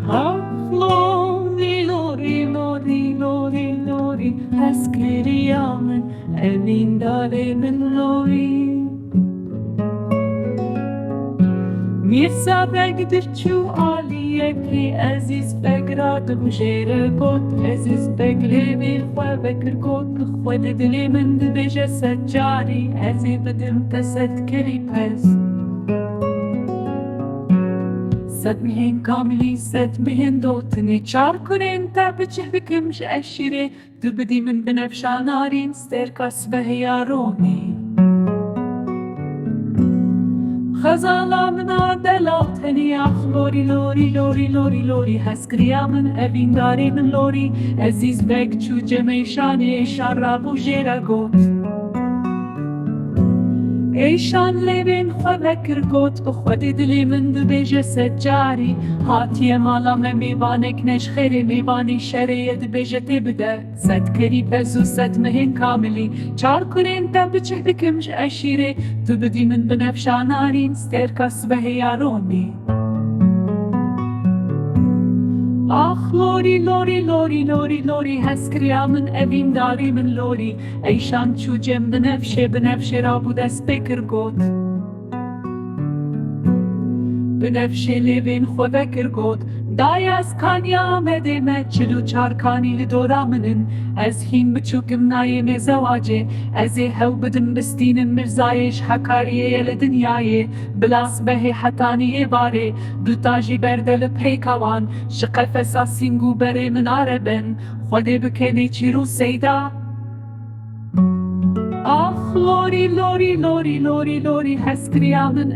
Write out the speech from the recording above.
Ah, lori, lori, lori, lori, lori, askeri yağmur, emindaremin lori. Mirsa begdir çu aliyekli, aziz begrad bujere got, aziz beglevi xwe bekir got, xwe di dilê min dibêje seccarî, ez ê bidim te sedkerî pez. Sed mihên kamilî, sed mihên dotinê, çar kurên te biçih bikim ji eşîrê, tu bidî min binefşanarîn, sterka sibehêya ronê. Xezala min a delal tenê, ax lorî, lorî, lorî, lorî, lorî, hezkiriya min, evîndarê min lorî, ezîz beg çû cemêşanê, êşan rabû jêre got. Êşan lêvên xwe vekir got, bi xwe dê dilê min dibêje seccarî, hatiye mala me mêvanek neşxerê, mêvanê şerê dibêje tê bide, sedkerî pez û sed mihên kamilî, çar kurên te biçih dikim ji eşîrê, tu bidî min binefşanarîn, sterka sibehêya ronê. Ah lorî, lorî, lorî, lorî, lorî, hezkiriya min, evîndarî min lorî, êşan çû cem binefşê, binefşê rabû dest pê kir got. Binefşê lêvên xwe vekir got, dayê ez kaniya me dê me, çil û çar kanî li dora min in, ez hîn biçûkim nayê me zewacê, ez ê hew bidim bistînin mirzayê, ji hekariyê ye li dinyayê, bila sibehê hetaniyê barê, duta jî berde li pêka wan, ji qefesa sîng û berê min arebin, xwe dê bike nêçîr û seyda. Ah lorî, lorî, lorî, lorî, lorî, hezkiriya min.